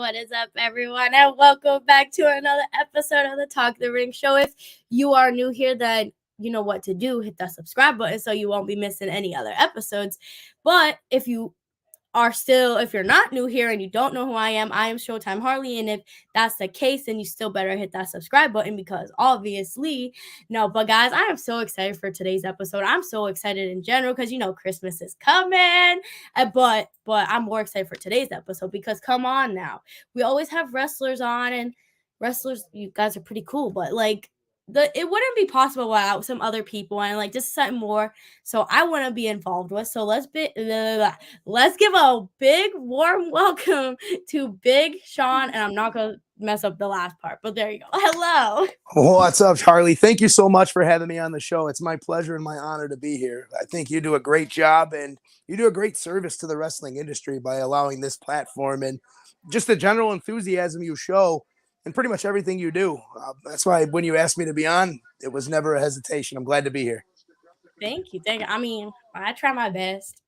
What is up, everyone? And welcome back to another episode of the Talk the Ring Show. If you are new here, then you know what to do. Hit that subscribe button so you won't be missing any other episodes. But if you're not new here and you don't know who I am Showtime Harley. And if that's the case, then you still better hit that subscribe button because obviously, no. But guys, I am so excited for today's episode. I'm so excited in general because Christmas is coming. But I'm more excited for today's episode because come on now, we always have wrestlers on, and wrestlers, you guys are pretty cool, but it wouldn't be possible without some other people and just something more. So I want to be involved with. So let's give a big warm welcome to Big Shaun, and I'm not gonna mess up the last part, but there you go. Hello. What's up, Charlie? Thank you so much for having me on the show. It's my pleasure and my honor to be here. I think you do a great job and you do a great service to the wrestling industry by allowing this platform and just the general enthusiasm you show and pretty much everything you do. That's why when you asked me to be on, it was never a hesitation. I'm glad to be here. Thank you. I mean, I try my best.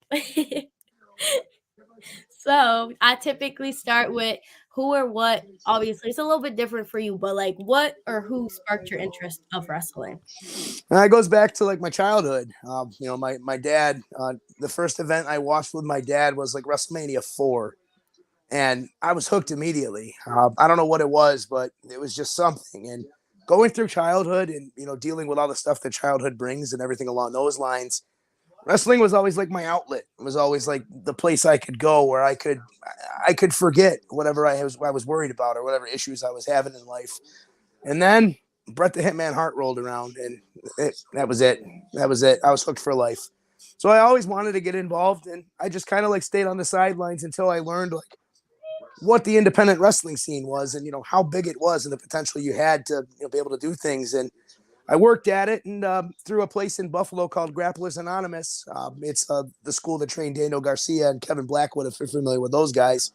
So I typically start with who or what. Obviously, it's a little bit different for you, but what or who sparked your interest of wrestling? And it goes back to my childhood. My dad, the first event I watched with my dad was WrestleMania 4. And I was hooked immediately. I don't know what it was, but it was just something. And going through childhood and, dealing with all the stuff that childhood brings and everything along those lines, wrestling was always my outlet. It was always the place I could go where I could forget whatever I was worried about or whatever issues I was having in life. And then Bret the Hitman Hart rolled around and that was it. That was it. I was hooked for life. So I always wanted to get involved, and I just kind of stayed on the sidelines until I learned what the independent wrestling scene was and, how big it was and the potential you had to be able to do things. And I worked at it and through a place in Buffalo called Grapplers Anonymous. It's the school that trained Daniel Garcia and Kevin Blackwood, if you're familiar with those guys.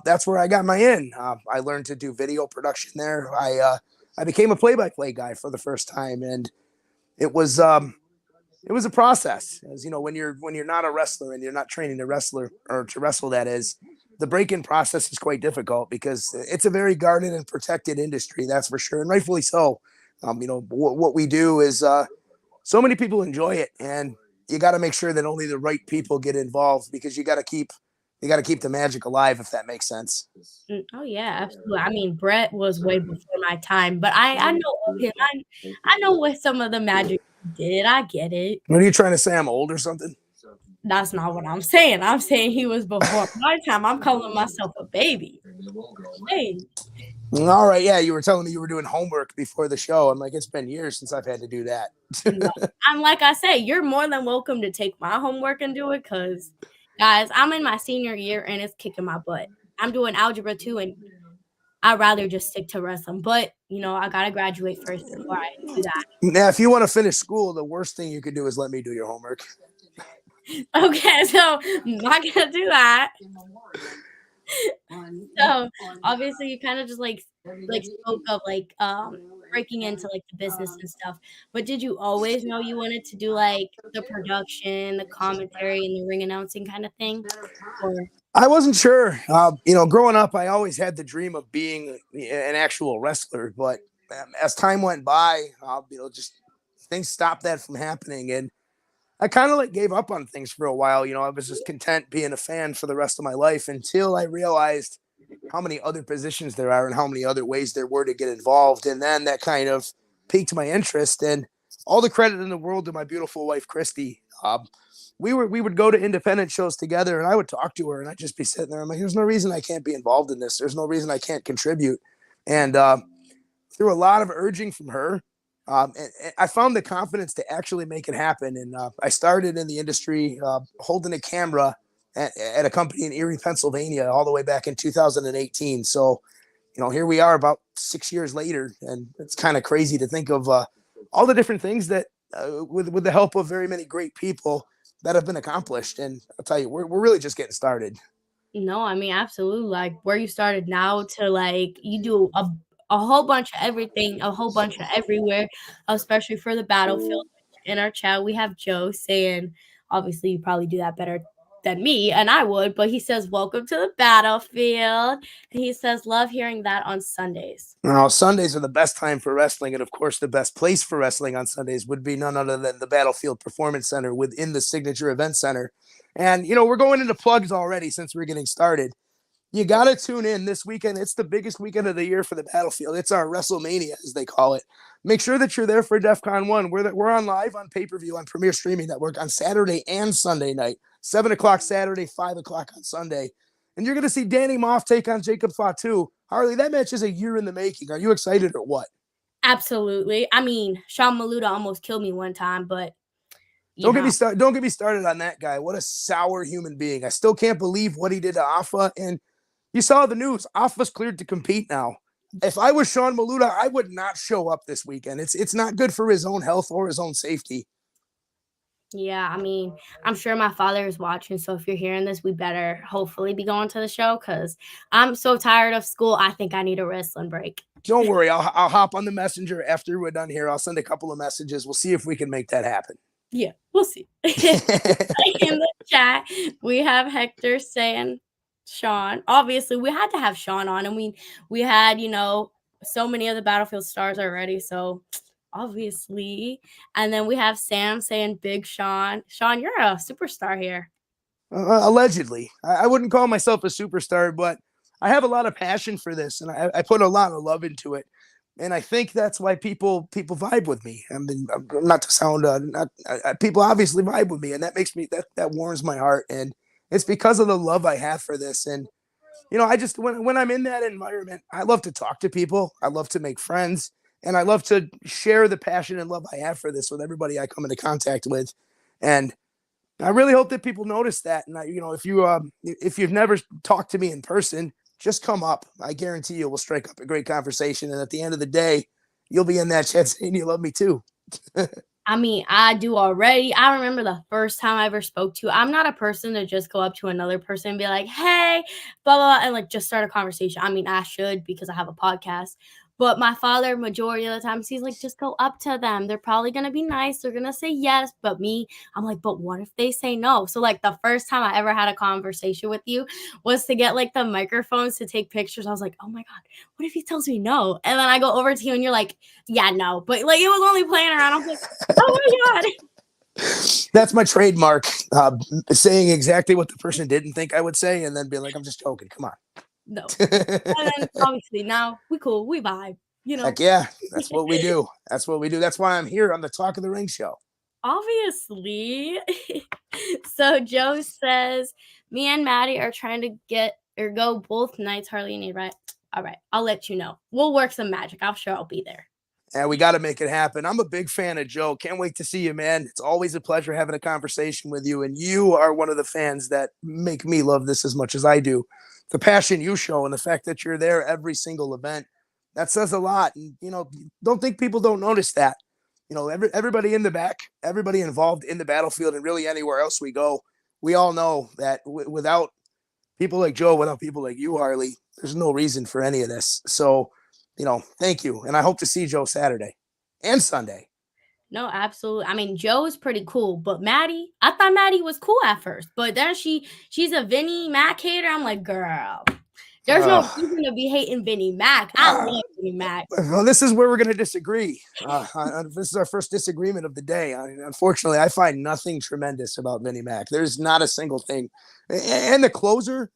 That's where I got my in. I learned to do video production there. I became a play-by-play guy for the first time, and it was a process. As when you're not a wrestler and you're not training to wrestler or to wrestle, that is, the break-in process is quite difficult because it's a very guarded and protected industry, that's for sure, and rightfully so. What we do is so many people enjoy it, and you got to make sure that only the right people get involved because you got to keep the magic alive, if that makes sense. Oh yeah, absolutely. I mean, Bret was way before my time, but I know of him. I know what some of the magic he did. I get it. What are you trying to say? I'm old or something? That's not what I'm saying. I'm saying he was before my time. I'm calling myself a baby. Hey. All right, yeah, you were telling me you were doing homework before the show. I'm it's been years since I've had to do that. No, I'm like I say, you're more than welcome to take my homework and do it because, guys, I'm in my senior year and it's kicking my butt. I'm doing algebra 2 and I'd rather just stick to wrestling. But, I got to graduate first before I do that. Now, if you want to finish school, the worst thing you could do is let me do your homework. Okay, so I'm not going to do that. So obviously you kind of just spoke of breaking into the business and stuff, but did you always know you wanted to do the production, the commentary, and the ring announcing kind of thing? Or I wasn't sure. Growing up, I always had the dream of being an actual wrestler, but as time went by, just things stopped that from happening, and I kind of gave up on things for a while. I was just content being a fan for the rest of my life until I realized how many other positions there are and how many other ways there were to get involved. And then that kind of piqued my interest, and all the credit in the world to my beautiful wife, Christy. We would go to independent shows together and I would talk to her and I'd just be sitting there. I'm like, there's no reason I can't be involved in this. There's no reason I can't contribute. And through a lot of urging from her, and I found the confidence to actually make it happen. And I started in the industry holding a camera at a company in Erie, Pennsylvania, all the way back in 2018. So, here we are about 6 years later. And it's kind of crazy to think of all the different things that with the help of very many great people that have been accomplished. And I'll tell you, we're really just getting started. No, I mean, absolutely. Where you started now to you do a whole bunch of everything, a whole bunch of everywhere, especially for the battlefield. In our chat, we have Joe saying, obviously, you probably do that better than me, and I would, but he says, "Welcome to the battlefield." And he says, "Love hearing that on Sundays." Now, Sundays are the best time for wrestling, and of course, the best place for wrestling on Sundays would be none other than the Battlefield Performance Center within the Signature Event Center. And, we're going into plugs already since we're getting started. You got to tune in this weekend. It's the biggest weekend of the year for the Battlefield. It's our WrestleMania, as they call it. Make sure that you're there for DEF CON 1. We're on live on pay-per-view on Premier Streaming Network on Saturday and Sunday night. 7 o'clock Saturday, 5 o'clock on Sunday. And you're going to see Danny Moff take on Jacob Fatu. Harley, that match is a year in the making. Are you excited or what? Absolutely. I mean, Shaun Maluta almost killed me one time, but Don't get me started on that guy. What a sour human being. I still can't believe what he did to Afa. And you saw the news. Afa's cleared to compete now. If I was Shaun Maluta, I would not show up this weekend. It's not good for his own health or his own safety. Yeah, I mean, I'm sure my father is watching, so if you're hearing this, we better hopefully be going to the show because I'm so tired of school. I think I need a wrestling break. Don't worry. I'll hop on the messenger after we're done here. I'll send a couple of messages. We'll see if we can make that happen. Yeah, we'll see. In the chat, we have Hector saying Shaun. Obviously, we had to have Shaun on, and we had, so many of the Battlefield stars already, so obviously. And then we have Sam saying Big Shaun. Shaun, you're a superstar here. Allegedly. I wouldn't call myself a superstar, but I have a lot of passion for this, and I put a lot of love into it. And I think that's why people vibe with me. I mean, not to sound people obviously vibe with me, and that makes me that warms my heart. And it's because of the love I have for this. And I just when I'm in that environment, I love to talk to people. I love to make friends, and I love to share the passion and love I have for this with everybody I come into contact with. And I really hope that people notice that. And if you've never talked to me in person, just come up. I guarantee you we'll strike up a great conversation. And at the end of the day, you'll be in that chat saying you love me too. I mean, I do already. I remember the first time I ever spoke to you. I'm not a person to just go up to another person and be like, hey, blah, blah, blah, and like just start a conversation. I mean, I should because I have a podcast. But my father, majority of the time, he's like, just go up to them. They're probably going to be nice. They're going to say yes. But me, I'm like, but what if they say no? So like the first time I ever had a conversation with you was to get like the microphones to take pictures. I was like, oh my God, what if he tells me no? And then I go over to you and you're like, yeah, no. But like it was only playing around. I was like, oh my God. That's my trademark, saying exactly what the person didn't think I would say and then being like, I'm just joking. Come on. No. And then obviously now we cool, we vibe, Heck yeah, that's what we do. That's what we do. That's why I'm here on the Talk of the Ring show. Obviously. So Joe says, me and Maddie are trying to get or go both nights. Harley need, right? All right, I'll let you know. We'll work some magic. I'm sure I'll be there. And we got to make it happen. I'm a big fan of Joe. Can't wait to see you, man. It's always a pleasure having a conversation with you. And you are one of the fans that make me love this as much as I do. The passion you show and the fact that you're there every single event, that says a lot. And, don't think people don't notice that. Everybody in the back, everybody involved in the battlefield and really anywhere else we go, we all know that without people like Joe, without people like you, Harley, there's no reason for any of this. So, thank you. And I hope to see Joe Saturday and Sunday. No, absolutely. I mean, Joe's pretty cool, but Maddie, I thought Maddie was cool at first, but then she's a Vinnie Mac hater. I'm like, girl, there's no reason to be hating Vinnie Mac. I love Vinnie Mac. Well, this is where we're going to disagree. This is our first disagreement of the day. Unfortunately, I find nothing tremendous about Vinnie Mac. There's not a single thing. And the closer.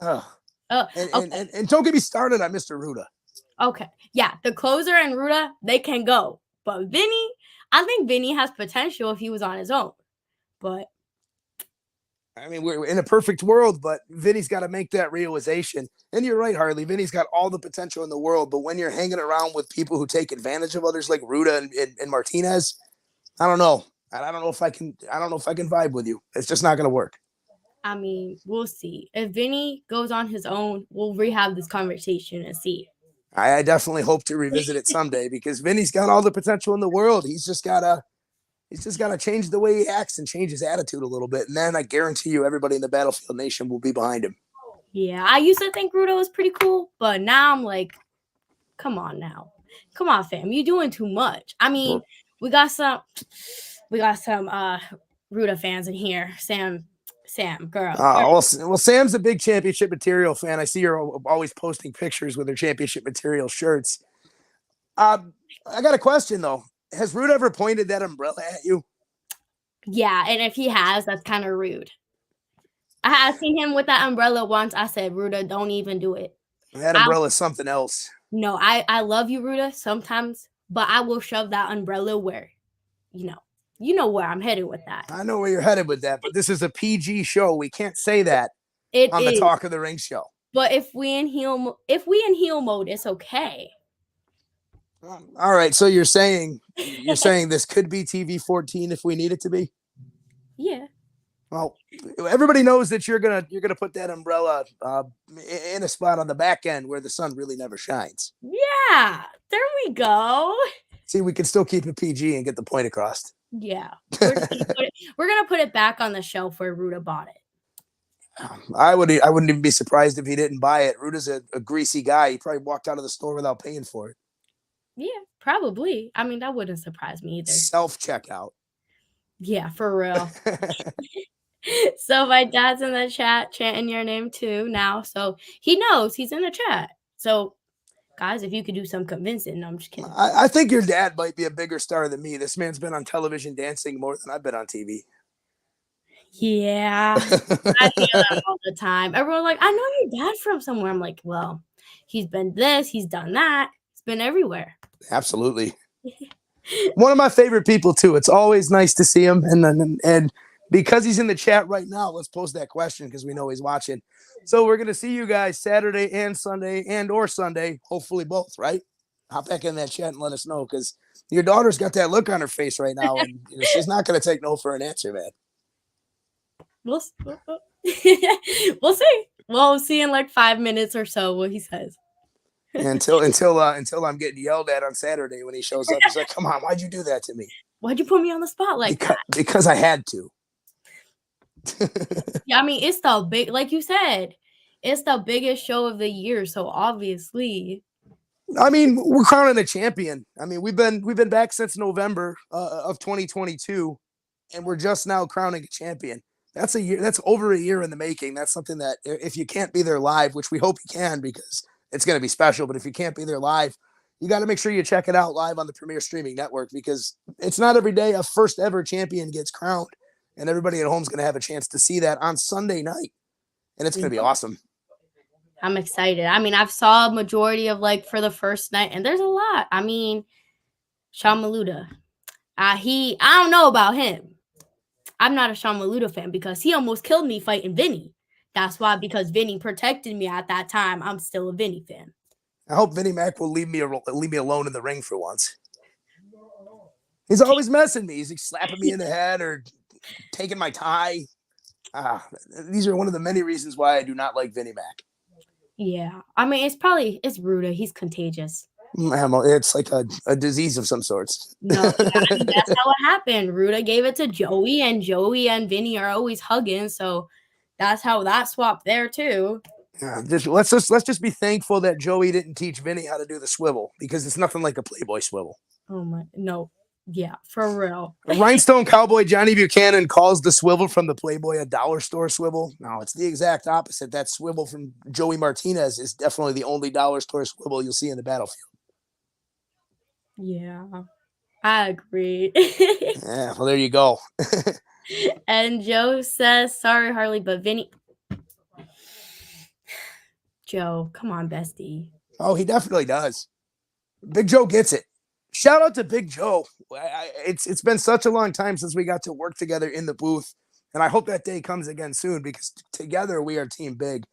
Okay. And don't get me started on Mr. Ruda. Okay. Yeah, the closer and Ruda, they can go. But Vinnie, I think Vinnie has potential if he was on his own. But I mean, we're in a perfect world, but Vinny's got to make that realization. And you're right, Harley. Vinny's got all the potential in the world, but when you're hanging around with people who take advantage of others like Ruda and Martinez, I don't know. I don't know if I can vibe with you. It's just not going to work. I mean, we'll see. If Vinny goes on his own, we'll rehab this conversation and see. I definitely hope to revisit it someday because Vinny's got all the potential in the world. He's just got to change the way he acts and change his attitude a little bit. And then I guarantee you everybody in the Battlefield Nation will be behind him. Yeah, I used to think Rudo was pretty cool, but now I'm like, come on now. Come on, fam. You're doing too much. I mean, we got some Ruda fans in here. Sam Sam, girl. Well, Sam's a big championship material fan. I see you're always posting pictures with her championship material shirts. I got a question though. Has Rude ever pointed that umbrella at you? Yeah, and if he has, that's kind of rude. I had seen him with that umbrella once. I said, Ruda, don't even do it. That umbrella is something else. No, I love you, Ruda, sometimes, but I will shove that umbrella where, you know where I'm headed with that. I know where you're headed with that, but this is a PG show. We can't say that on the Talk of the Ring show. But if we in heel mode, it's okay. All right, so you're saying this could be TV-14 if we need it to be? Yeah. Well, everybody knows that you're gonna put that umbrella in a spot on the back end where the sun really never shines. Yeah, there we go. See, we can still keep it PG and get the point across. Yeah, we're gonna put it back on the shelf where Ruda bought it. I wouldn't even be surprised if he didn't buy it. Ruda's a greasy guy. He probably walked out of the store without paying for it. Yeah, probably. I mean, that wouldn't surprise me either. Self-checkout. Yeah, for real. So my dad's in the chat chanting your name too now. So he knows he's in the chat. So guys, if you could do some convincing. No, I'm just kidding. I think your dad might be a bigger star than me. This man's been on television dancing more than I've been on TV. Yeah. I hear that all the time. Everyone's like, I know your dad from somewhere. I'm like, well, he's been this, he's done that. He's been everywhere. Absolutely. One of my favorite people too. It's always nice to see him. And because he's in the chat right now, let's pose that question because we know he's watching. So we're gonna see you guys Saturday and Sunday or Sunday, hopefully both, right? Hop back in that chat and let us know because your daughter's got that look on her face right now, and she's not gonna take no for an answer, man. We'll see. We'll see in like 5 minutes or so what he says. Until I'm getting yelled at on Saturday when he shows up. He's like, "Come on, why'd you do that to me? Why'd you put me on the spot like that?" Because I had to. Yeah, I mean, it's the big, like you said, it's the biggest show of the year. So obviously, I mean, we're crowning a champion. I mean, we've been back since November of 2022, and we're just now crowning a champion. That's a year. That's over a year in the making. That's something that if you can't be there live, which we hope you can because it's going to be special. But if you can't be there live, you got to make sure you check it out live on the Premier Streaming Network because it's not every day a first ever champion gets crowned. And everybody at home is going to have a chance to see that on Sunday night. And it's going to be awesome. I'm excited. I mean, I've saw a majority of like for the first night, and there's a lot. I mean, Shaun Maluda. I don't know about him. I'm not a Shaun Maluda fan because he almost killed me fighting Vinny. That's why, because Vinny protected me at that time, I'm still a Vinny fan. I hope Vinny Mac will leave me alone in the ring for once. He's always messing me. He's like slapping me in the head or taking my tie. These are one of the many reasons why I do not like Vinny Mac. Yeah. I mean, it's Ruda. He's contagious. It's like a disease of some sorts. No, I mean, that's how it happened. Ruda gave it to Joey, and Joey and Vinny are always hugging. So that's how that swapped there too. Let's just be thankful that Joey didn't teach Vinny how to do the swivel because it's nothing like a Playboy swivel. Oh my, no. Yeah, for real. Rhinestone Cowboy Johnny Buchanan calls the swivel from the Playboy a dollar store swivel. No, it's the exact opposite. That swivel from Joey Martinez is definitely the only dollar store swivel you'll see in the battlefield. Yeah, I agree. Yeah, well, there you go. And Joe says, sorry, Harley, but Vinny. Joe, come on, bestie. Oh, he definitely does. Big Joe gets it. Shout out to Big Joe. It's been such a long time since we got to work together in the booth, and I hope that day comes again soon because together we are Team Big.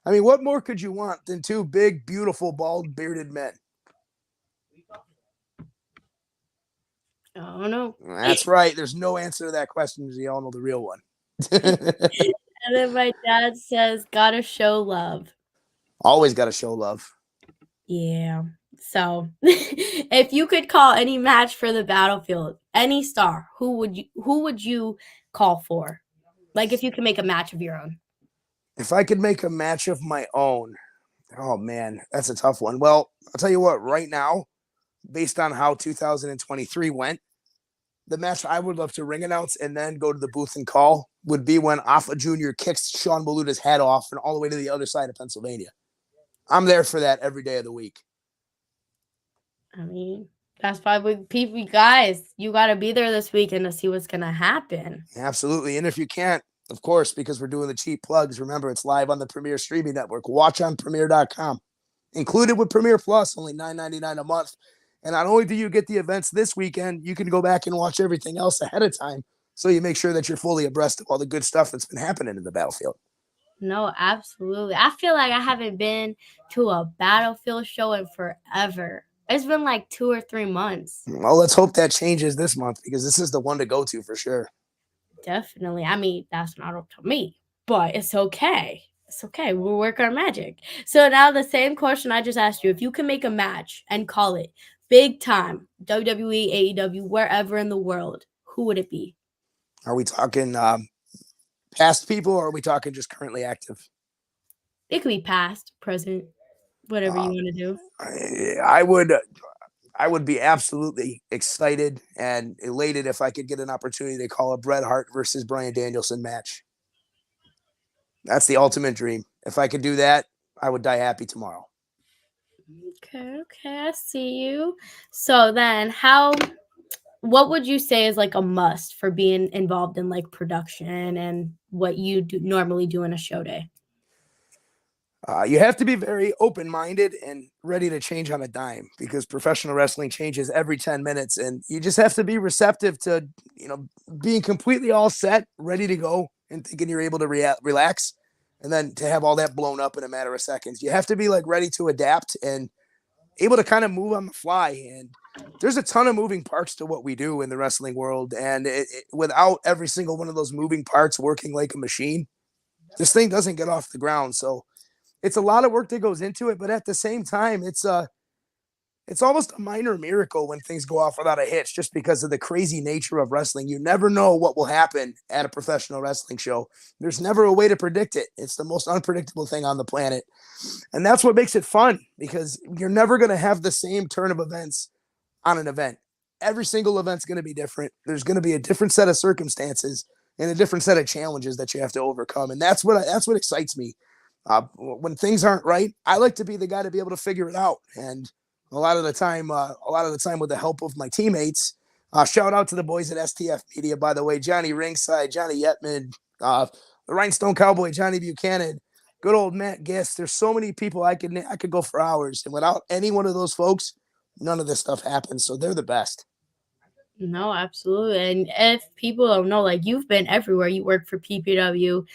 I mean, what more could you want than two big, beautiful, bald, bearded men? Oh, no. That's right. There's no answer to that question because you all know the real one. And then my dad says, gotta show love. Always got to show love. Yeah. So if you could call any match for the battlefield, any star, who would you call for? Like if you could make a match of your own. If I could make a match of my own, oh man, that's a tough one. Well, I'll tell you what, right now, based on how 2023 went, the match I would love to ring announce and then go to the booth and call would be when Alpha Jr. kicks Shaun Maluta's head off and all the way to the other side of Pennsylvania. I'm there for that every day of the week. I mean, that's probably people, guys. You got to be there this weekend to see what's gonna happen. Absolutely, and if you can't, of course, because we're doing the cheap plugs. Remember, it's live on the Premier streaming network. Watch on Premier.com. Included with Premier Plus, only $9.99 a month. And not only do you get the events this weekend, you can go back and watch everything else ahead of time, so you make sure that you're fully abreast of all the good stuff that's been happening in the Battlefield. No, absolutely. I feel like I haven't been to a Battlefield show in forever. It's been like 2 or 3 months. Well, let's hope that changes this month, because this is the one to go to for sure. Definitely. I mean, that's not up to me, but it's okay. It's okay. We'll work our magic. So now the same question I just asked you. If you can make a match and call it big time, WWE, AEW, wherever in the world, who would it be? Are we talking past people, or are we talking just currently active? It could be past, present, whatever you want to do. I would be absolutely excited and elated if I could get an opportunity to call a Bret Hart versus Bryan Danielson match. That's the ultimate dream. If I could do that, I would die happy tomorrow. Okay, I see you. So then what would you say is like a must for being involved in like production and what you normally do in a show day? You have to be very open-minded and ready to change on a dime, because professional wrestling changes every 10 minutes, and you just have to be receptive to, being completely all set, ready to go, and thinking you're able to relax, and then to have all that blown up in a matter of seconds. You have to be like ready to adapt and able to kind of move on the fly. And there's a ton of moving parts to what we do in the wrestling world, and without every single one of those moving parts working like a machine, this thing doesn't get off the ground. So it's a lot of work that goes into it, but at the same time, it's almost a minor miracle when things go off without a hitch, just because of the crazy nature of wrestling. You never know what will happen at a professional wrestling show. There's never a way to predict it. It's the most unpredictable thing on the planet. And that's what makes it fun, because you're never going to have the same turn of events on an event. Every single event's going to be different. There's going to be a different set of circumstances and a different set of challenges that you have to overcome. And that's what excites me. When things aren't right, I like to be the guy to be able to figure it out. And a lot of the time with the help of my teammates, shout out to the boys at STF Media, by the way, Johnny Ringside, Johnny Yetman, the Rhinestone Cowboy, Johnny Buchanan, good old Matt Gist. There's so many people I could go for hours. And without any one of those folks, none of this stuff happens. So they're the best. No, absolutely. And if people don't know, like, you've been everywhere. You work for PPW,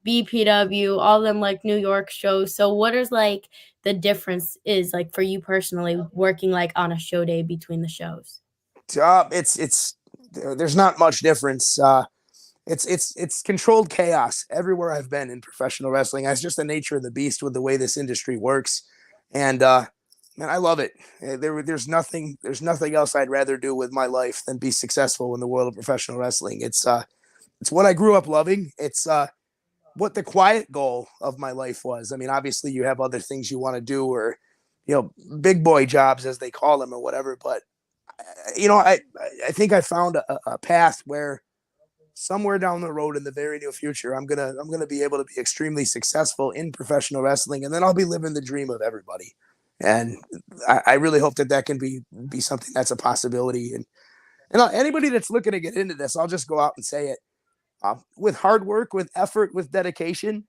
BPW, all them like New York shows. So what is like the difference is like for you personally working like on a show day between the shows? There's not much difference. It's controlled chaos everywhere I've been in professional wrestling. That's just the nature of the beast with the way this industry works. And man, I love it. There's nothing else I'd rather do with my life than be successful in the world of professional wrestling. It's what I grew up loving. It's what the quiet goal of my life was. I mean, obviously you have other things you want to do, or, big boy jobs as they call them or whatever. But, I think I found a path where somewhere down the road in the very near future, I'm going to be able to be extremely successful in professional wrestling. And then I'll be living the dream of everybody. And I really hope that can be something that's a possibility. And anybody that's looking to get into this, I'll just go out and say it. With hard work, with effort, with dedication,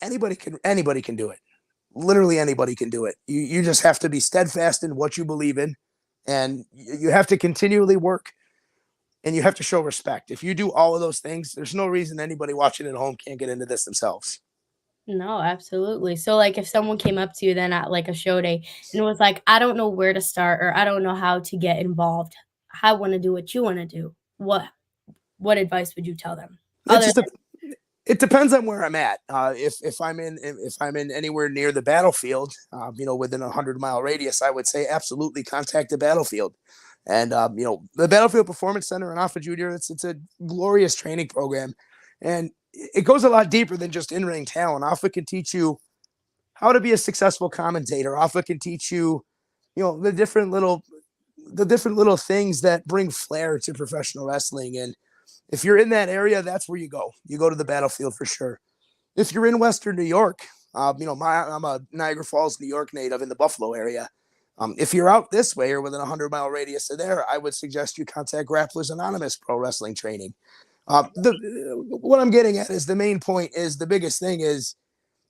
anybody can do it. Literally anybody can do it. You just have to be steadfast in what you believe in, and you have to continually work, and you have to show respect. If you do all of those things, there's no reason anybody watching at home can't get into this themselves. No, absolutely. So like if someone came up to you then at like a show day and was like, I don't know where to start, or I don't know how to get involved, I want to do what you want to do, what advice would you tell them? It depends on where I'm at. If I'm in anywhere near the battlefield, within 100-mile radius, I would say absolutely contact the battlefield. And the Battlefield Performance Center in Alpha Junior, it's a glorious training program, and it goes a lot deeper than just in-ring talent. Alpha can teach you how to be a successful commentator. Alpha can teach you, the different little the different little things that bring flair to professional wrestling. And if you're in that area, that's where you go. You go to the battlefield for sure. If you're in Western New York, I'm a Niagara Falls, New York native in the Buffalo area. If you're out this way or within a 100-mile radius of there, I would suggest you contact Grapplers Anonymous Pro Wrestling Training. What I'm getting at is the main point is the biggest thing is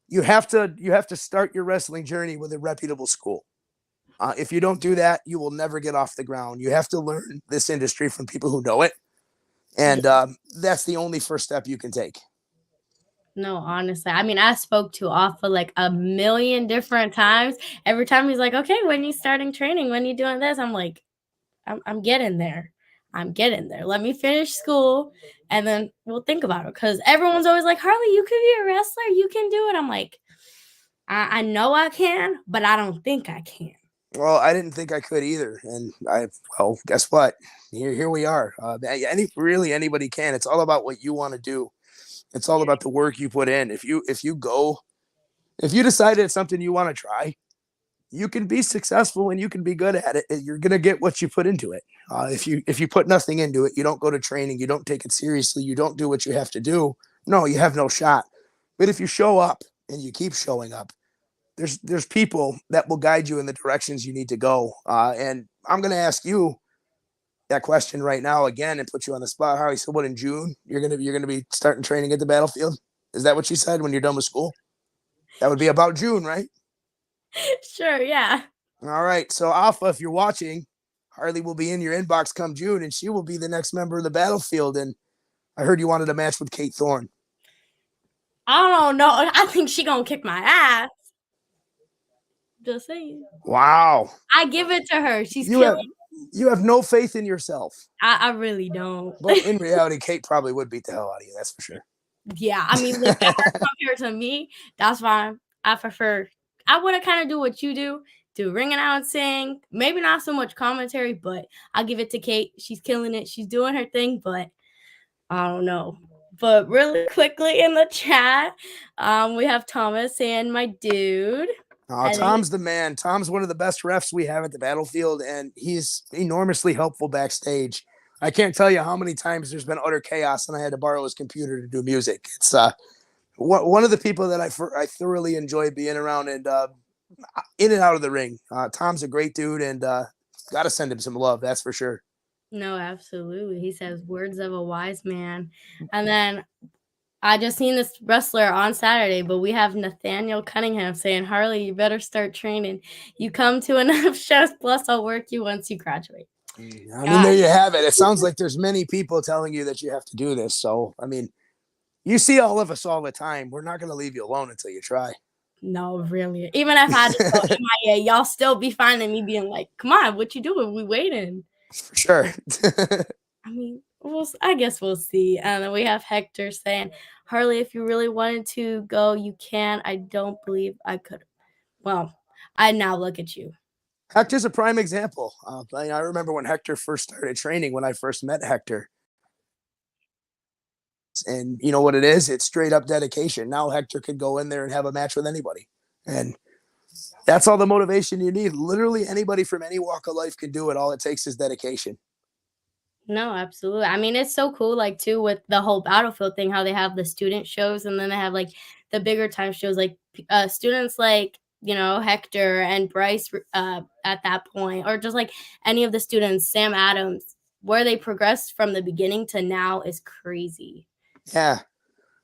you have to start your wrestling journey with a reputable school. If you don't do that, you will never get off the ground. You have to learn this industry from people who know it, and Yeah. that's the only first step you can take. No, honestly. I mean, I spoke to Alpha like a million different times. Every time he's like, okay, when you starting training, when you doing this? I'm like, I'm getting there. I'm getting there. Let me finish school and then we'll think about it. Because everyone's always like, Harley, you could be a wrestler. You can do it. I'm like, I know I can, but I don't think I can. Well, I didn't think I could either, and guess what? Here we are. Anybody can. It's all about what you want to do. It's all about the work you put in. If you decided it's something you want to try, you can be successful and you can be good at it. You're gonna get what you put into it. If you put nothing into it, you don't go to training, you don't take it seriously, you don't do what you have to do. No, you have no shot. But if you show up and you keep showing up, there's people that will guide you in the directions you need to go. And I'm gonna ask you that question right now again and put you on the spot. Harley, so what in June you're gonna be starting training at the battlefield? Is that what you said when you're done with school? That would be about June, right? Sure, yeah. All right. So Alpha, if you're watching, Harley will be in your inbox come June, and she will be the next member of the battlefield. And I heard you wanted a match with Kate Thorne. I don't know. I think she gonna kick my ass. Just saying. Wow. I give it to her. She's You killing. you have no faith in yourself. I really don't. But in reality, Kate probably would beat the hell out of you. That's for sure. Yeah, I mean, look at her compared to me. That's fine. I prefer. I want to kind of do what you do ring announcing. Maybe not so much commentary, but I'll give it to Kate. She's killing it. She's doing her thing, but I don't know. But really quickly in the chat, we have Thomas saying, "My dude." Tom's the man. Tom's one of the best refs we have at the battlefield, and he's enormously helpful backstage. I can't tell you how many times there's been utter chaos, and I had to borrow his computer to do music. It's one of the people that I thoroughly enjoy being around and in and out of the ring. Tom's a great dude, and got to send him some love. That's for sure. No, absolutely. He says words of a wise man. And then I just seen this wrestler on Saturday, but we have Nathaniel Cunningham saying, Harley, you better start training. You come to enough shows, plus I'll work you once you graduate. I mean, there you have it. It sounds like there's many people telling you that you have to do this. So, I mean, you see all of us all the time. We're not going to leave you alone until you try. No, really. Even if I just go MIA, y'all still be finding me being like, come on, what you doing? We waiting. For sure. I mean, I guess we'll see. And then we have Hector saying, Harley, if you really wanted to go, you can. I don't believe I could. Well, I now look at you. Hector's a prime example. I remember when Hector first started training, when I first met Hector. And you know what it is? It's straight up dedication. Now Hector could go in there and have a match with anybody. And that's all the motivation you need. Literally anybody from any walk of life can do it. All it takes is dedication. No, absolutely. I mean, it's so cool, like, too, with the whole battlefield thing, how they have the student shows and then they have, like, the bigger time shows, like, students like, Hector and Bryce at that point, or just, like, any of the students, Sam Adams, where they progressed from the beginning to now is crazy. Yeah.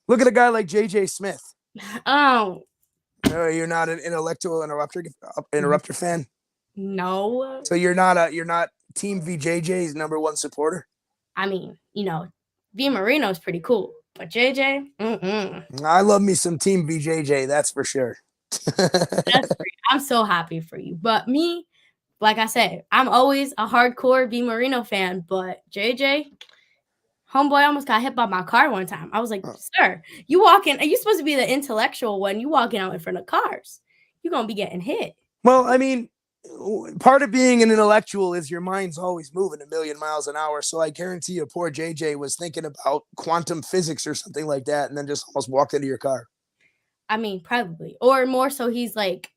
Look at a guy like JJ Smith. Oh. You're not an intellectual interrupter fan? No. So you're not Team VJJ's number one supporter? I mean, V Marino is pretty cool, but JJ, I love me some Team VJJ, that's for sure. That's great. I'm so happy for you. But me, like I said, I'm always a hardcore V Marino fan, but JJ, homeboy almost got hit by my car one time. I was like, sir, you walking, are you supposed to be the intellectual one? You walking out in front of cars. You're going to be getting hit. Well, I mean, part of being an intellectual is your mind's always moving a million miles an hour. So I guarantee you poor JJ was thinking about quantum physics or something like that and then just almost walked into your car. I mean, probably. Or more so he's like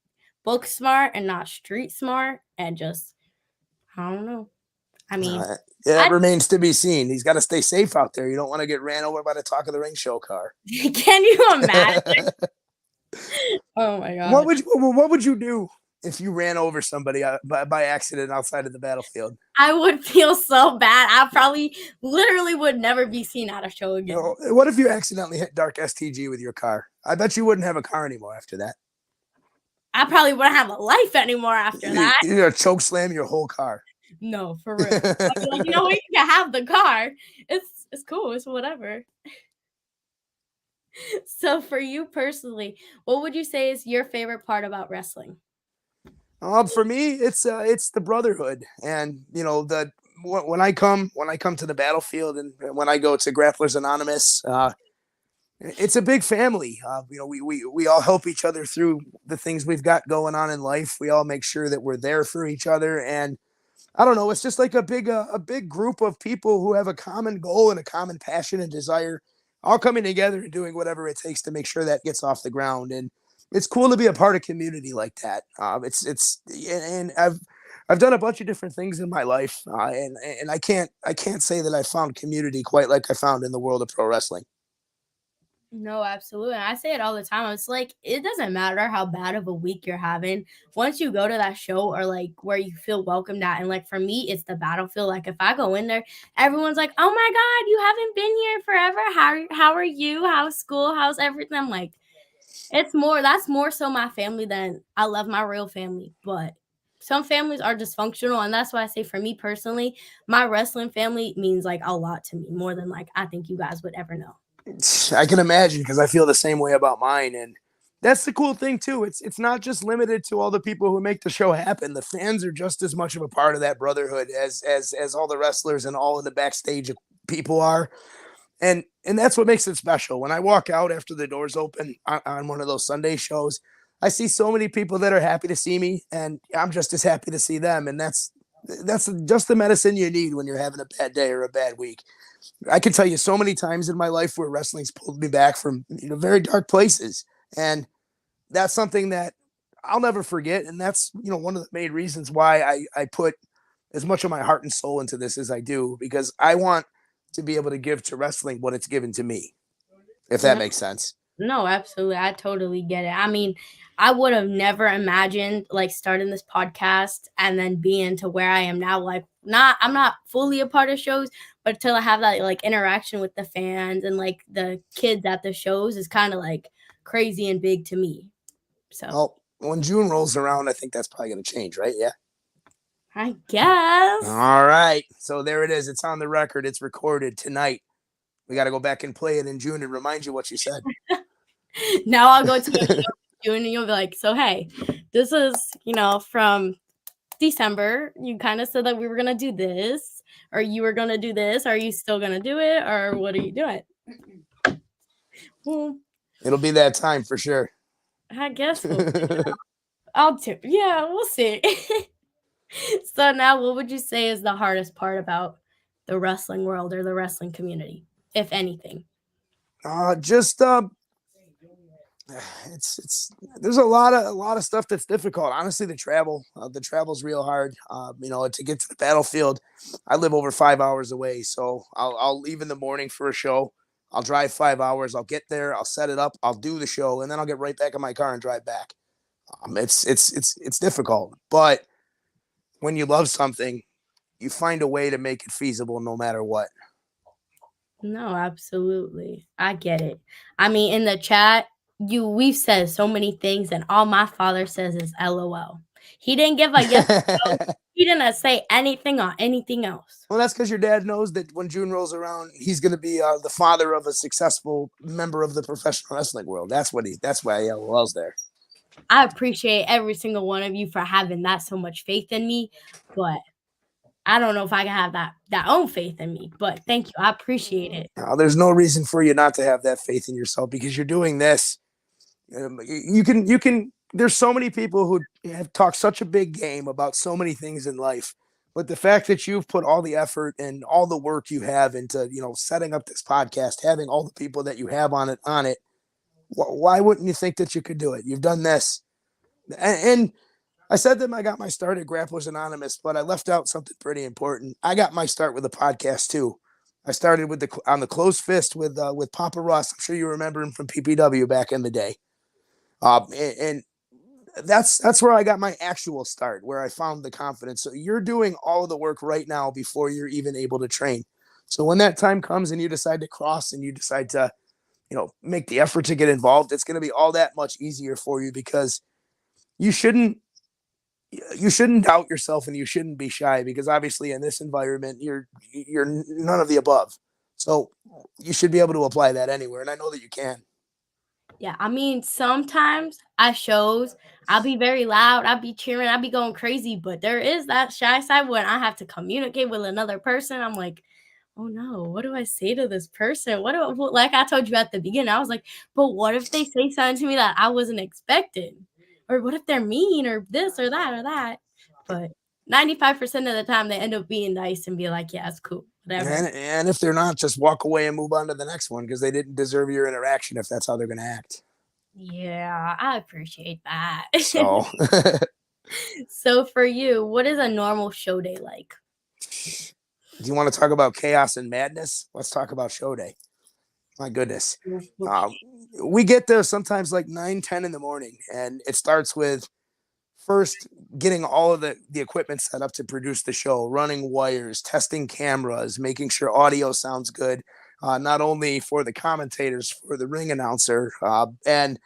book smart and not street smart and just, I don't know. I mean, Yeah, it I remains to be seen. He's got to stay safe out there. You don't want to get ran over by the Talk of the Ring show car. can you imagine? Oh my god. What would you do if you ran over somebody by accident outside of the battlefield? I would feel so bad. I probably literally would never be seen at a show again. What if you accidentally hit Dark STG with your car? I bet you wouldn't have a car anymore after that. I probably wouldn't have a life anymore after that. You're gonna choke slam your whole car. No, for real. I'd be like, you know what? You can have the car. It's cool. It's whatever. So for you personally, what would you say is your favorite part about wrestling? For me, it's the brotherhood, and when I come to the battlefield and when I go to Grapplers Anonymous, it's a big family. We all help each other through the things we've got going on in life. We all make sure that we're there for each other, and I don't know. It's just like a big group of people who have a common goal and a common passion and desire, all coming together and doing whatever it takes to make sure that gets off the ground. And it's cool to be a part of community like that. And I've done a bunch of different things in my life, and I can't say that I found community quite like I found in the world of pro wrestling. No, absolutely. I say it all the time. It's like it doesn't matter how bad of a week you're having. Once you go to that show or like where you feel welcomed at, and like for me, it's the battlefield. Like if I go in there, everyone's like, "Oh my God, you haven't been here forever. How are you? How's school? How's everything?" I'm like, that's more so my family than I love my real family. But some families are dysfunctional, and that's why I say for me personally, my wrestling family means like a lot to me, more than like I think you guys would ever know. I can imagine because I feel the same way about mine, and that's the cool thing too. It's not just limited to all the people who make the show happen. The fans are just as much of a part of that brotherhood as all the wrestlers and all of the backstage people are. And that's what makes it special. When I walk out after the doors open on one of those Sunday shows, I see so many people that are happy to see me, and I'm just as happy to see them. And that's just the medicine you need when you're having a bad day or a bad week. I can tell you so many times in my life where wrestling's pulled me back from very dark places, and that's something that I'll never forget. And that's one of the main reasons why I put as much of my heart and soul into this as I do, because I want to be able to give to wrestling what it's given to me, if that No, makes sense. no, absolutely. I totally get it. I mean, I would have never imagined like starting this podcast and then being to where I am now. Like, I'm not fully a part of shows, but until I have that like interaction with the fans and like the kids at the shows is kind of like crazy and big to me. So Well, when June rolls around, I think that's probably going to change, right? Yeah. I guess. All right. So there it is. It's on the record. It's recorded tonight. We got to go back and play it in June and remind you what you said. Now I'll go to the show with you and you'll be like, so hey, this is, from December. You kind of said that we were going to do this, or you were going to do this. Are you still going to do it, or what are you doing? Well, it'll be that time for sure. I guess I'll tip. Yeah, we'll see. So now what would you say is the hardest part about the wrestling world or the wrestling community, if anything? Just it's there's a lot of stuff that's difficult. Honestly, the travel's real hard. To get to the battlefield, I live over 5 hours away, so I'll leave in the morning for a show. I'll drive 5 hours. I'll get there. I'll set it up. I'll do the show, and then I'll get right back in my car and drive back. It's difficult, but when you love something, you find a way to make it feasible no matter what. No, absolutely. I get it. I mean, in the chat, we've said so many things, and all my father says is LOL. He didn't give a yes or no. He didn't say anything on anything else. Well, that's because your dad knows that when June rolls around, he's going to be the father of a successful member of the professional wrestling world. That's why LOL's there. I appreciate every single one of you for having that so much faith in me, but I don't know if I can have that own faith in me. But thank you. I appreciate it. There's no reason for you not to have that faith in yourself, because you're doing this. You can. There's so many people who have talked such a big game about so many things in life, but the fact that you've put all the effort and all the work you have into setting up this podcast, having all the people that you have on it, why wouldn't you think that you could do it? You've done this, and I said that I got my start at Grapplers Anonymous, but I left out something pretty important. I got my start with a podcast too. I started with on the Closed Fist with Papa Russ. I'm sure you remember him from PPW back in the day. And that's where I got my actual start, where I found the confidence. So you're doing all of the work right now before you're even able to train. So when that time comes and you decide to cross and you decide to, make the effort to get involved, it's going to be all that much easier for you because you shouldn't you shouldn't doubt yourself and you shouldn't be shy because obviously in this environment you're none of the above. So you should be able to apply that anywhere, and I know that you can. Yeah, I mean, sometimes at shows, I'll be very loud, I'll be cheering, I'll be going crazy, but there is that shy side when I have to communicate with another person. I'm like, oh no, what do I say to this person? Like I told you at the beginning, I was like, but what if they say something to me that I wasn't expecting? Or what if they're mean or this or that or that? But 95% of the time, they end up being nice and be like, yeah, it's cool, whatever. And if they're not, just walk away and move on to the next one because they didn't deserve your interaction if that's how they're going to act. Yeah, I appreciate that. So, So for you, what is a normal show day like? do you want to talk about chaos and madness? Let's talk about show day. My goodness. We get there sometimes like 9, 10 in the morning, and it starts with first getting all of the equipment set up to produce the show, running wires, testing cameras, making sure audio sounds good, not only for the commentators, for the ring announcer, and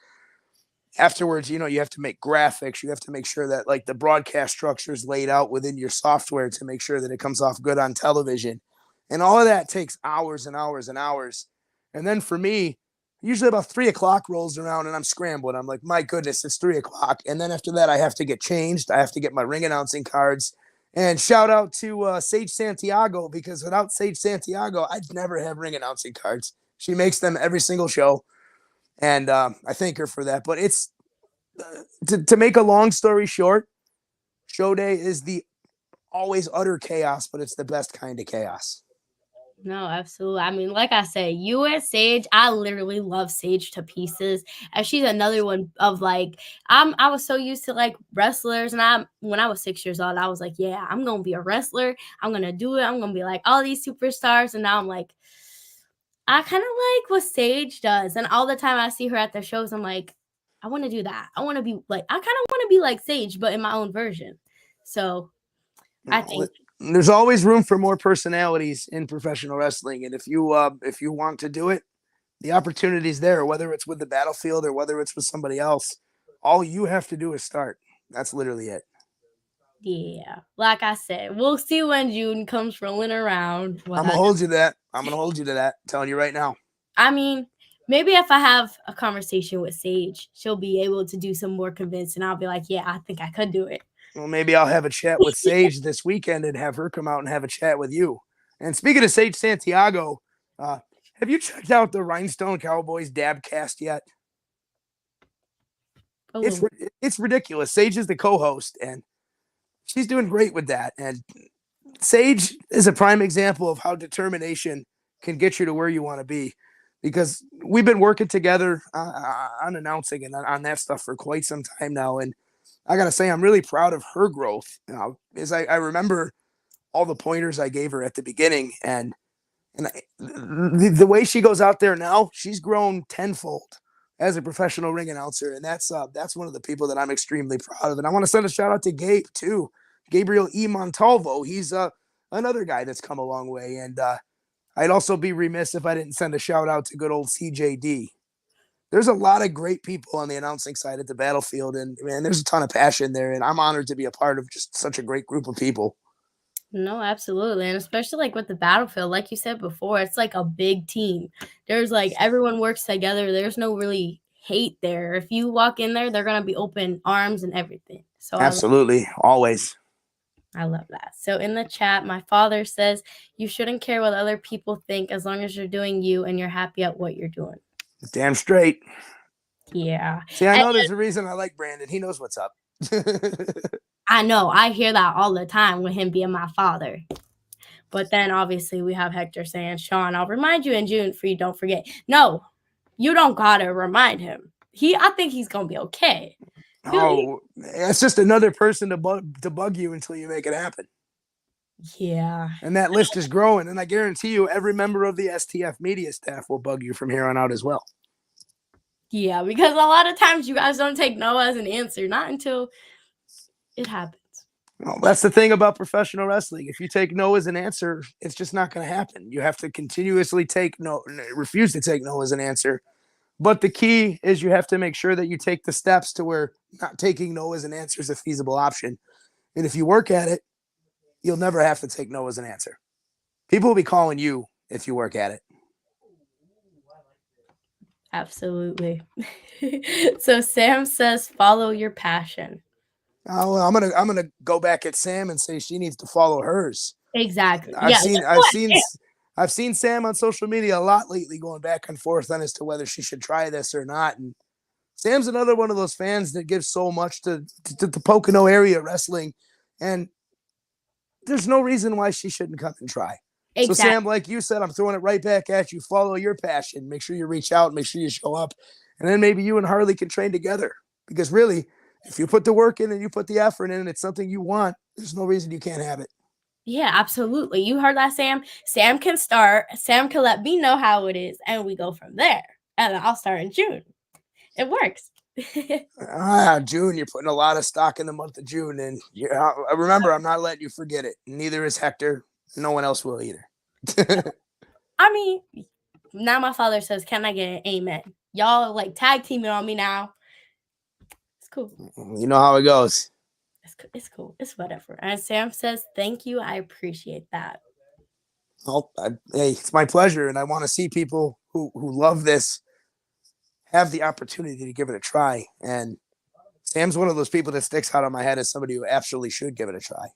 afterwards, you have to make graphics. You have to make sure that like the broadcast structure is laid out within your software to make sure that it comes off good on television. And all of that takes hours and hours and hours. And then for me, usually about 3 o'clock rolls around and I'm scrambling. I'm like, my goodness, it's 3 o'clock. And then after that, I have to get changed. I have to get my ring announcing cards. And shout out to Sage Santiago, because without Sage Santiago, I'd never have ring announcing cards. She makes them every single show. And I thank her for that. But it's to make a long story short, show day is the always utter chaos, but it's the best kind of chaos. No, absolutely. I mean, like I said, you and Sage, I literally love Sage to pieces. And she's another one of like, I was so used to like wrestlers, and when I was 6 years old, I was like, yeah, I'm gonna be a wrestler. I'm gonna do it. I'm gonna be like all these superstars. And now I'm like, I kind of like what Sage does. And all the time I see her at the shows, I'm like, I want to do that. I want to be like, I kind of want to be like Sage, but in my own version. So I think there's always room for more personalities in professional wrestling, and if you want to do it, the opportunity's there. Whether it's with the Battlefield or whether it's with somebody else, all you have to do is start. That's literally it. yeah, like I said, we'll see when June comes rolling around. I'm gonna hold you to that. I'm gonna hold you to that. I'm telling you right now. I mean, maybe if I have a conversation with Sage, she'll be able to do some more convincing. I'll be like, yeah, I think I could do it. Well, maybe I'll have a chat with Sage this weekend and have her come out and have a chat with you. And speaking of Sage Santiago, have you checked out the Rhinestone Cowboys Dabcast yet? It's ridiculous. Sage is the co-host, and she's doing great with that. And Sage is a prime example of how determination can get you to where you want to be, because we've been working together on announcing and on that stuff for quite some time now. And I got to say, I'm really proud of her growth. As I remember all the pointers I gave her at the beginning, and the way she goes out there now, she's grown tenfold as a professional ring announcer. And that's one of the people that I'm extremely proud of. And I want to send a shout out to Gabe too. Gabriel E. Montalvo. He's another guy that's come a long way. And I'd also be remiss if I didn't send a shout out to good old CJD. There's a lot of great people on the announcing side at the Battlefield, and man, there's a ton of passion there, and I'm honored to be a part of just such a great group of people. No, absolutely. And especially like with the Battlefield, like you said before, it's like a big team. There's like everyone works together. There's no really hate there. If you walk in there, they're going to be open arms and everything. So absolutely, always. I love that. So in the chat, my father says you shouldn't care what other people think as long as you're doing you and you're happy at what you're doing. Damn straight. Yeah. See, I know there's a reason I like Brandon. He knows what's up. I know. I hear that all the time with him being my father. But then obviously we have Hector saying, Shaun, I'll remind you in June for you don't forget. No, you don't gotta remind him. I think he's gonna be okay. Really? Oh, it's just another person to bug you until you make it happen. Yeah. And that list is growing. And I guarantee you, every member of the STF media staff will bug you from here on out as well. Yeah, because a lot of times you guys don't take no as an answer, not until it happens. Well, that's the thing about professional wrestling. If you take no as an answer, it's just not going to happen. You have to continuously take no, refuse to take no as an answer. But the key is you have to make sure that you take the steps to where not taking no as an answer is a feasible option. And if you work at it, you'll never have to take no as an answer. People will be calling you if you work at it. Absolutely. So Sam says, follow your passion. Oh, well, I'm gonna go back at Sam and say she needs to follow hers. Exactly. I've Yeah. seen I've seen I've seen Sam on social media a lot lately going back and forth on as to whether she should try this or not. And Sam's another one of those fans that gives so much to Pocono area wrestling, and there's no reason why she shouldn't come and try. So Exactly. Sam, like you said, I'm throwing it right back at you. Follow your passion. Make sure you reach out. Make sure you show up, and then maybe you and Harley can train together. Because really, if you put the work in and you put the effort in, and it's something you want, there's no reason you can't have it. Yeah, absolutely. You heard that, Sam. Sam can start. Sam can let me know how it is, and we go from there. And I'll start in June. It works. June, you're putting a lot of stock in the month of June, and remember, I'm not letting you forget it. Neither is Hector. No one else will either. I mean, now my father says, "Can I get an amen?" Y'all like tag teaming on me now. It's cool. You know how it goes. It's cool. It's whatever. And Sam says, "Thank you. I appreciate that." Well, hey, it's my pleasure, and I want to see people who love this have the opportunity to give it a try. And Sam's one of those people that sticks out on my head as somebody who absolutely should give it a try.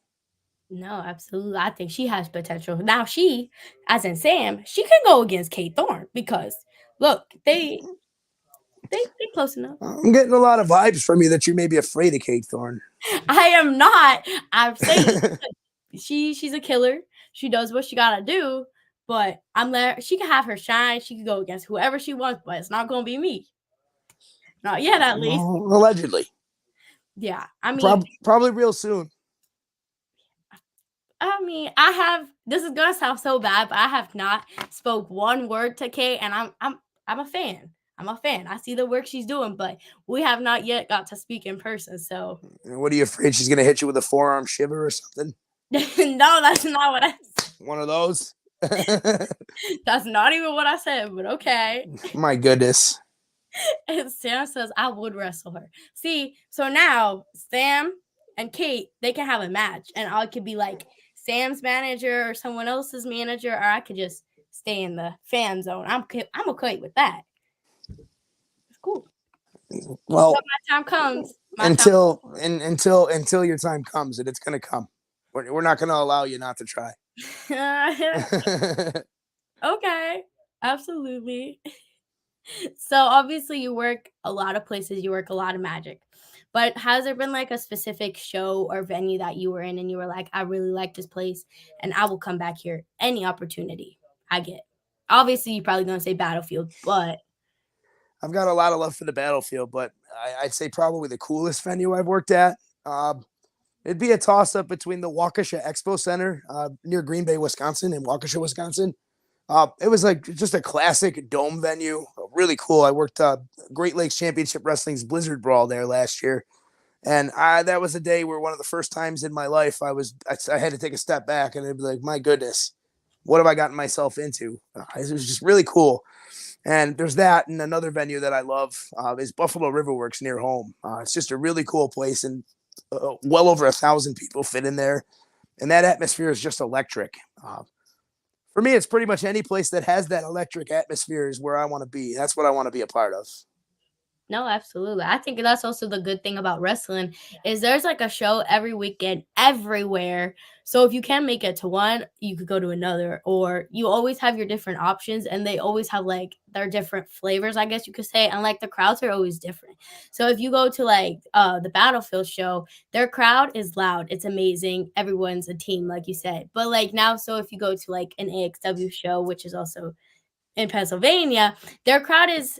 No, absolutely. I think she has potential. Now she, as in Sam, she can go against Kate Thorne because look, they close enough. I'm getting a lot of vibes from you that you may be afraid of Kate Thorne. I am not. I'm saying she's a killer. She does what she gotta do, but she can have her shine. She can go against whoever she wants, but it's not gonna be me. Not yet, at least. Well, allegedly. Yeah, I mean, probably real soon. I have. This is gonna sound so bad, but I have not spoke one word to Kate, and I'm a fan. I'm a fan. I see the work she's doing, but we have not yet got to speak in person. So, what are you afraid she's gonna hit you with a forearm shiver or something? no, that's not what I said. One of those. That's not even what I said, but okay. My goodness. And Sam says I would wrestle her. See, so now Sam and Kate, they can have a match, and I could be like Sam's manager or someone else's manager, or I could just stay in the fan zone. I'm okay with that. It's cool. Well, but my time comes. Until your time comes, and it's gonna come. We're not gonna allow you not to try. Okay, absolutely. So obviously you work a lot of places, you work a lot of magic. But has there been like a specific show or venue that you were in and you were like, I really like this place and I will come back here any opportunity I get? Obviously, you're probably going to say Battlefield, but I've got a lot of love for the Battlefield, but I'd say probably the coolest venue I've worked at. It'd be a toss up between the Waukesha Expo Center near Green Bay, Wisconsin, and Waukesha, Wisconsin. It was like just a classic dome venue, really cool. I worked Great Lakes Championship Wrestling's Blizzard Brawl there last year, and that was a day where one of the first times in my life I had to take a step back and it'd be like, my goodness, what have I gotten myself into? It was just really cool. And there's that, and another venue that I love is Buffalo Riverworks near home. It's just a really cool place, and well over 1,000 people fit in there, and that atmosphere is just electric. For me, it's pretty much any place that has that electric atmosphere is where I want to be. That's what I want to be a part of. no, absolutely. I think that's also the good thing about wrestling is there's like a show every weekend everywhere. So if you can't make it to one, you could go to another, or you always have your different options, and they always have like their different flavors, I guess you could say, and like the crowds are always different. So if you go to like the Battlefield show, their crowd is loud. It's amazing. Everyone's a team, like you said. But like now, so if you go to like an AXW show, which is also in Pennsylvania, their crowd is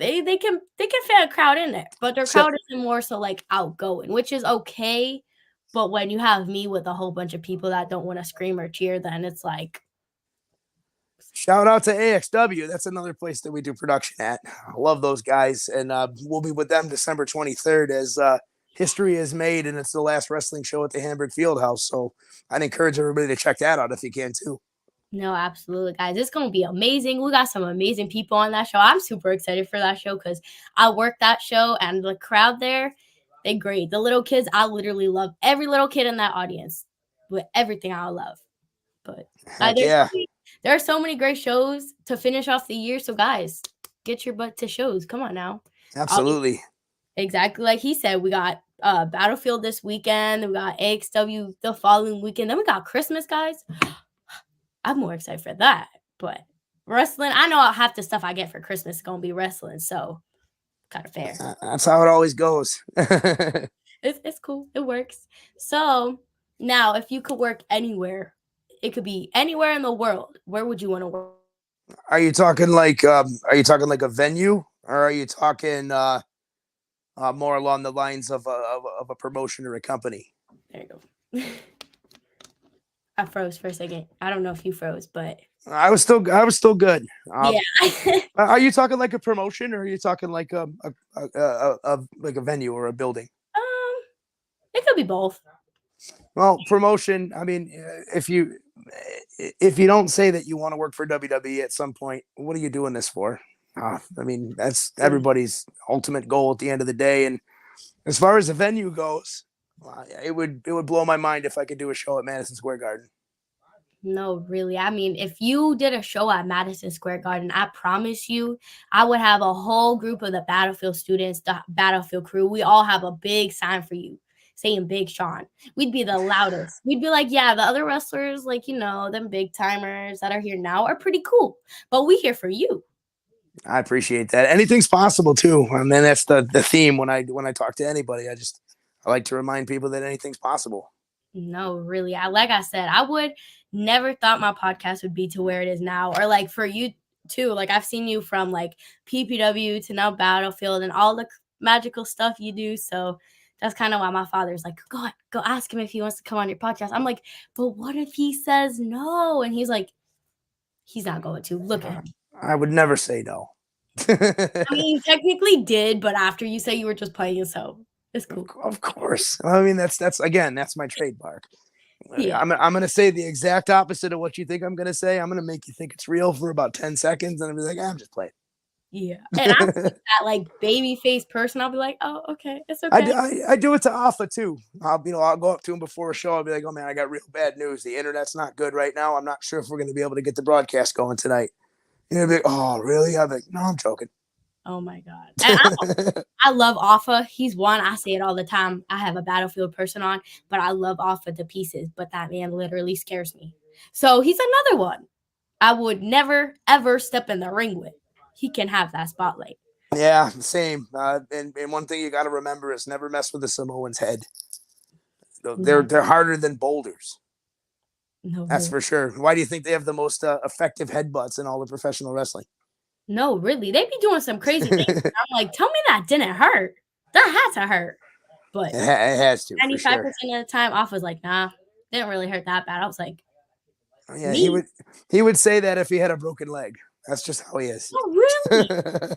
they can fit a crowd in there, but their So crowd isn't more so like outgoing, which is okay. But when you have me with a whole bunch of people that don't want to scream or cheer, then it's like, shout out to AXW. That's another place that we do production at. I love those guys, and we'll be with them December 23rd as history is made, and it's the last wrestling show at the Hamburg Fieldhouse. So I'd encourage everybody to check that out if you can too. no, absolutely, guys. It's going to be amazing. We got some amazing people on that show. I'm super excited for that show because I worked that show and the crowd there, they great. The little kids, I literally love every little kid in that audience with everything I love. But Heck there's yeah, there are so many great shows to finish off the year. So, guys, get your butt to shows. Come on now. absolutely. Exactly like he said, we got Battlefield this weekend. We got AXW the following weekend. Then we got Christmas, guys. I'm more excited for that. But wrestling, I know half the stuff I get for Christmas is gonna be wrestling, so kind of fair. That's how it always goes. It's cool. It works. So now, if you could work anywhere, it could be anywhere in the world. Where would you want to work? Are you talking like a venue, or are you talking more along the lines of a promotion or a company? There you go. I froze for a second. I don't know if you froze, but I was still good. yeah. Are you talking like a promotion, or are you talking like like a venue or a building? It could be both. Well, promotion. I mean, if you don't say that you want to work for WWE at some point, what are you doing this for? I mean, that's everybody's ultimate goal at the end of the day. And as far as the venue goes, it would blow my mind if I could do a show at Madison Square Garden. No, really. I mean, if you did a show at Madison Square Garden, I promise you, I would have a whole group of the Battlefield students, the Battlefield crew. We all have a big sign for you saying Big Shaun. We'd be the loudest. We'd be like, yeah, the other wrestlers, like, them big timers that are here now are pretty cool, but we here for you. I appreciate that. Anything's possible too. I mean, that's the theme when I talk to anybody. I like to remind people that anything's possible. No, really. Like I said, I would never thought my podcast would be to where it is now, or like for you too. Like I've seen you from like PPW to now Battlefield and all the magical stuff you do. So that's kind of why my father's like, go ask him if he wants to come on your podcast. I'm like, but what if he says no? And he's like, he's not going to. Look at him. I would never say no. I mean, you technically did, but after you say you were just playing, so it's cool. Of course. I mean, that's my trademark. Yeah. I'm gonna say the exact opposite of what you think I'm gonna say. I'm gonna make you think it's real for about 10 seconds, and I'll be like, I'm just playing. Yeah, and I'm that like baby face person. I'll be like, oh, okay, it's okay. I do it to Alpha too. I'll go up to him before a show. I'll be like, oh man, I got real bad news. The internet's not good right now. I'm not sure if we're gonna be able to get the broadcast going tonight. And he'll be like, oh really? I'm like, no, I'm joking. Oh my god, and I love Alpha. He's one. I say it all the time. I have a Battlefield person on, but I love Alpha to pieces. But that man literally scares me. So he's another one I would never ever step in the ring with. He can have that spotlight. Yeah, same. And one thing you got to remember is never mess with the Samoan's head. They're harder than boulders. No, that's really. for sure. Why do you think they have the most effective headbutts in all of professional wrestling? No, really, they be doing some crazy things. I'm like, tell me that didn't hurt. That had to hurt. But it has to. 95% sure. of the time, off was like, nah, didn't really hurt that bad. I was like, yeah, me? he would say that if he had a broken leg. That's just how he is. Oh, really?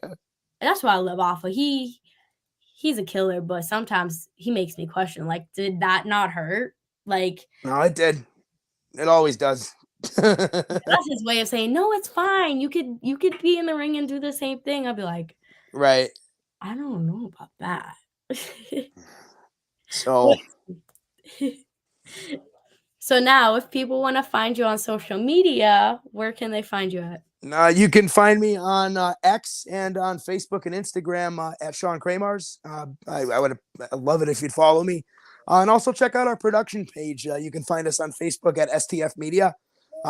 That's why I love Alpha. He's a killer, but sometimes he makes me question, like, did that not hurt? Like, no, it did. It always does. That's his way of saying, no, it's fine. You could be in the ring and do the same thing. I'd be like, right. I don't know about that. So So now, if people want to find you on social media, where can they find you at? You can find me on X and on Facebook and Instagram at Shaun Kramarz. I would love it if you'd follow me. And also check out our production page. You can find us on Facebook at STF Media.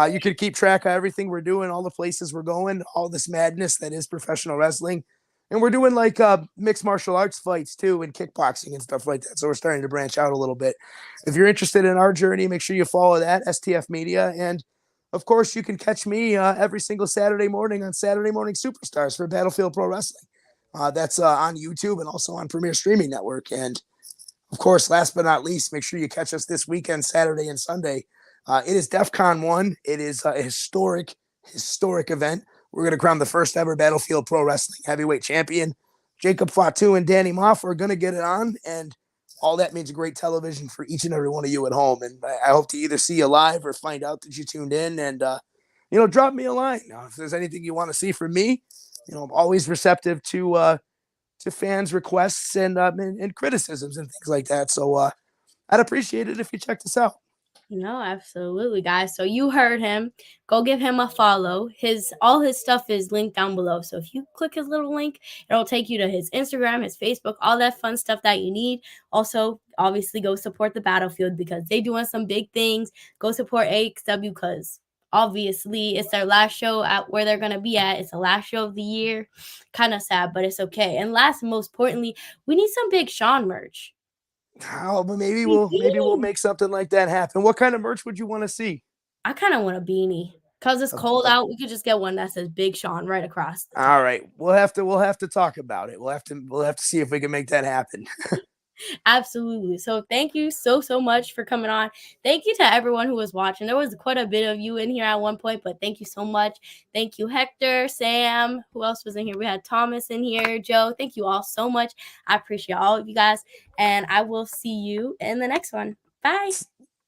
You can keep track of everything we're doing, all the places we're going, all this madness that is professional wrestling. And we're doing like mixed martial arts fights too, and kickboxing and stuff like that. So we're starting to branch out a little bit. If you're interested in our journey, make sure you follow that, STF Media. And of course, you can catch me every single Saturday morning on Saturday Morning Superstars for Battlefield Pro Wrestling. That's on YouTube and also on Premier Streaming Network. And of course, last but not least, make sure you catch us this weekend, Saturday and Sunday. It is DEF CON 1. It is a historic event. We're going to crown the first ever Battlefield Pro Wrestling heavyweight champion. Jacob Fatu and Danny Moff are going to get it on, and all that means great television for each and every one of you at home. And I hope to either see you live or find out that you tuned in. And drop me a line if there's anything you want to see from me. I'm always receptive to fans' requests and criticisms and things like that. So I'd appreciate it if you checked us out. No, absolutely, guys. So you heard him. Go give him a follow. All his stuff is linked down below. So if you click his little link, it'll take you to his Instagram, his Facebook, all that fun stuff that you need. Also, obviously, go support the Battlefield because they're doing some big things. Go support AXW because obviously it's their last show at where they're gonna be at. It's the last show of the year. Kind of sad, but it's okay. And last and most importantly, we need some big Shaun merch. Oh, but maybe we'll make something like that happen. What kind of merch would you want to see? I kind of want a beanie because it's cold out. We could just get one that says Big Shaun right across. All right, we'll have to talk about it. We'll have to see if we can make that happen. Absolutely. So thank you so much for coming on. Thank you to everyone who was watching. There was quite a bit of you in here at one point, but thank you so much. Thank you, Hector, Sam. Who else was in here? We had Thomas in here, Joe. Thank you all so much. I appreciate all of you guys, and I will see you in the next one. Bye.